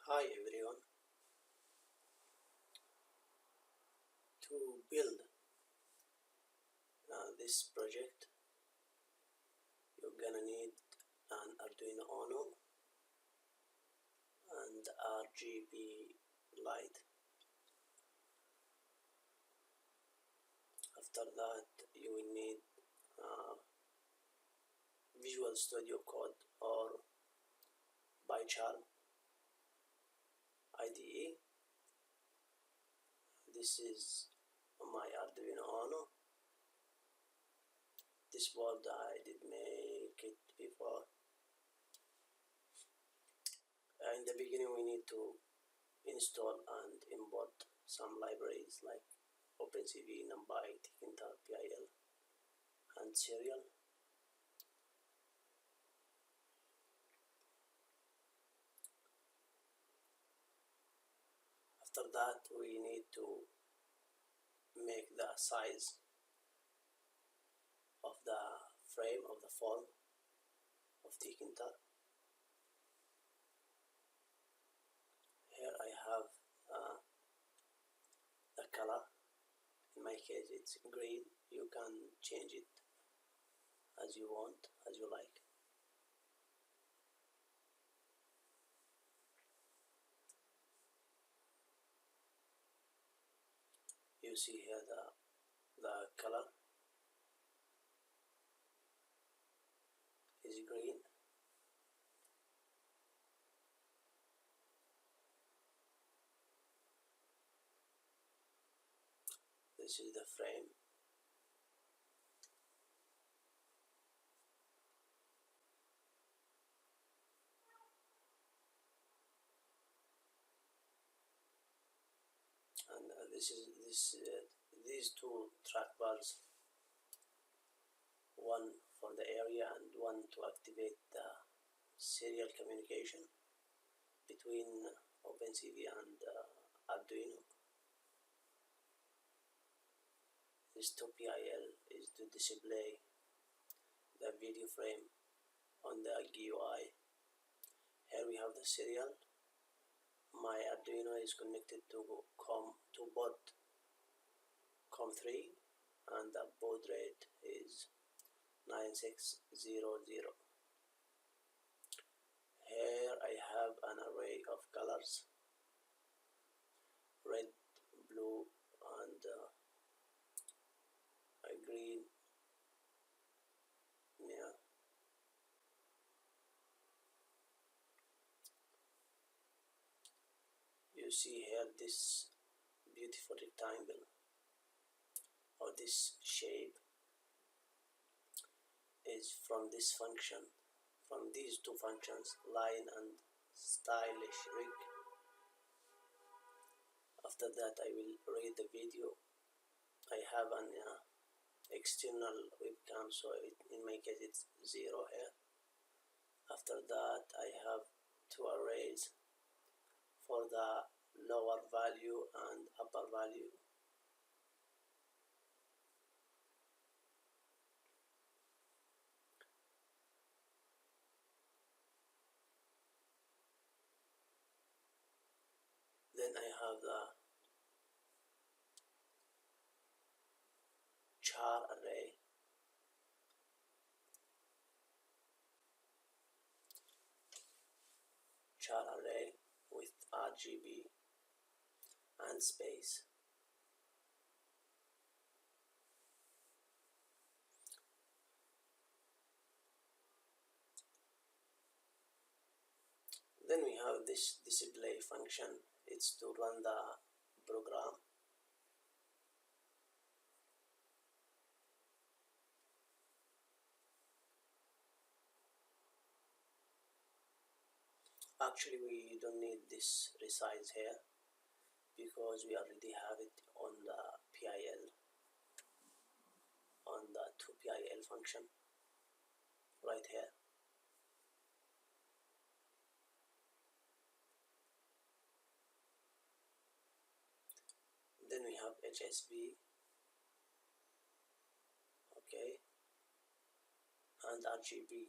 Hi everyone. To build this project, you're gonna need an Arduino Uno and RGB light. After that, you will need Visual Studio Code or PyCharm IDE. This is my Arduino Uno. This board I did make it before. In the beginning, we need to install and import some libraries like OpenCV, NumPy, Tkinter, PIL, and Serial. After that, we need to make the size of the frame of the form of Tkinter. Here I have the color. In my case it's green. You can change it as you want, as you like. You see here the color is green. This is the frame. And these two trackballs, one for the area and one to activate the serial communication between OpenCV and Arduino. This 2PIL is to display the video frame on the GUI. Here we have the serial. My Arduino is connected to board COM3 and the baud rate is 9600. Here I have an array of colors: red, blue, and green. Yeah. You see here this beautiful rectangle or this shape is from this function, from these two functions, line and stylish rig. After that I will read the video. I have an external webcam, so in my case it's 0 here. After that I have two arrays for the lower value and upper value. Then I have the char array. Char array with RGB and space. Then we have this display function. It's to run the program. Actually, we don't need this resize here because we already have it on the PIL, on the 2PIL function right here. Then we have HSV, okay, and RGB.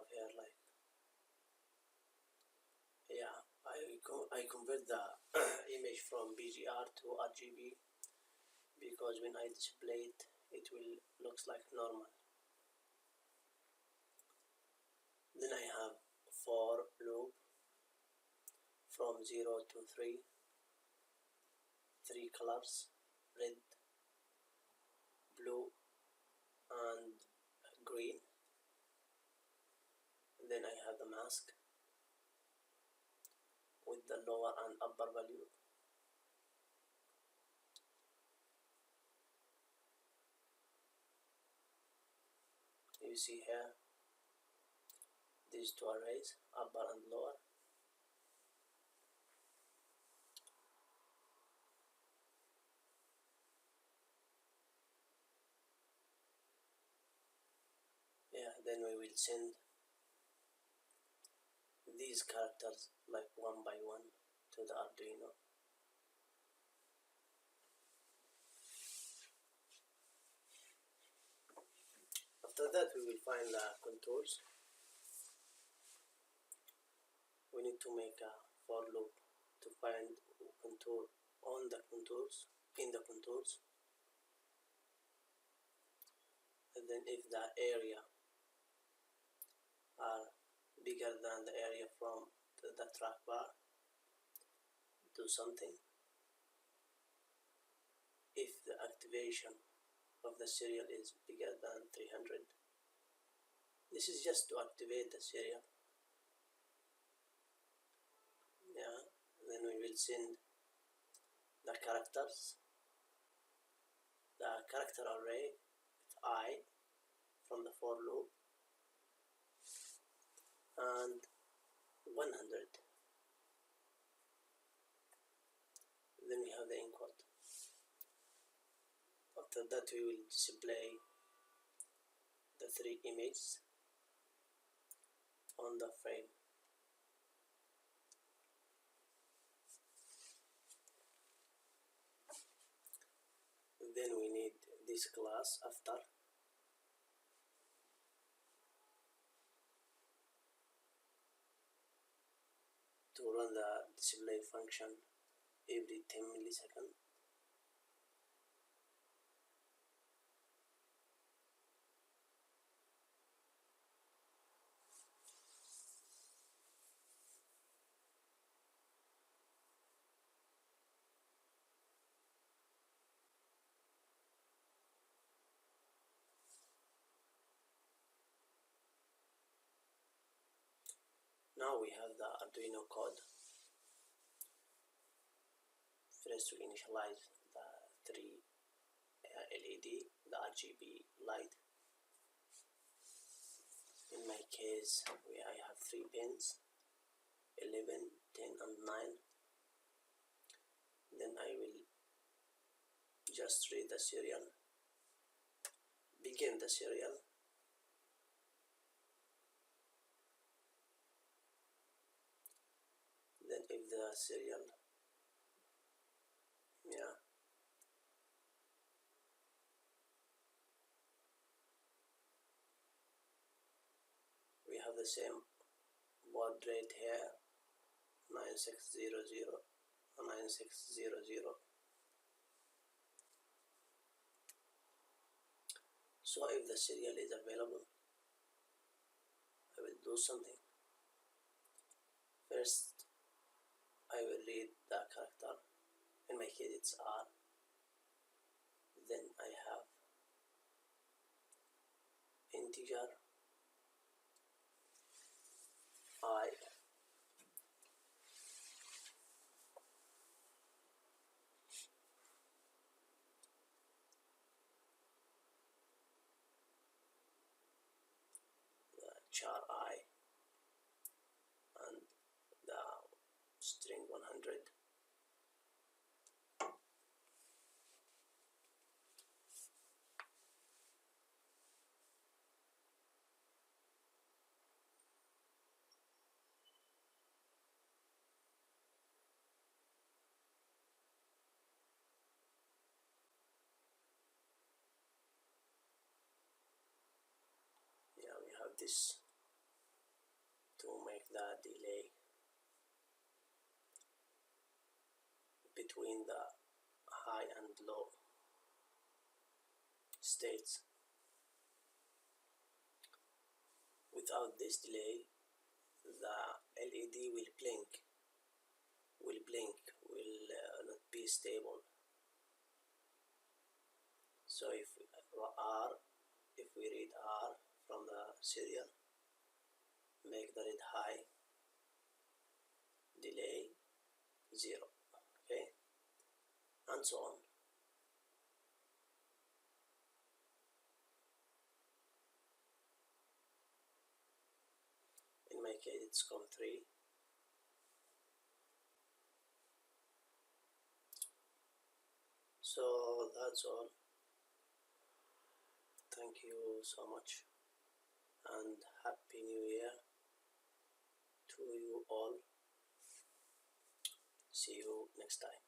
have here like, yeah, I convert the image from BGR to RGB because when I display it, it will looks like normal. Then I have for loop from 0 to 3, 3 colors, red, blue and green. Then I have the mask with the lower and upper value. You see here these two arrays, upper and lower. Yeah, then we will send these characters like one by one to the Arduino. After that we will find the contours. We need to make a for loop to find contour on the contours, in the contours. And then if the area are bigger than the area from the track bar, do something. If the activation of the serial is bigger than 300, this is just to activate the serial. Yeah, then we will send the characters, the character array with I from the for loop and 100. Then we have the encode. After that we will display the 3 images on the frame. Then we need this class after to run the display function every 10 milliseconds. Now we have the Arduino code. First we initialize the 3 LED, the RGB light. In my case, I have 3 pins, 11, 10 and 9. Then I will just read the serial, begin the serial. Then if the serial, yeah, we have the same baud rate here, 9600 and 9600. So if the serial is available, I will do something. First, I will read the character. In my case, it's R. Then I have integer I. The char I and the string 100. Yeah, we have this the delay between the high and low states. Without this delay, the LED will not be stable. So if we read R from the serial, make the read high, delay 0, okay, and so on. In my case it's COM3. So that's all. Thank you so much and Happy New Year to you all. See you next time.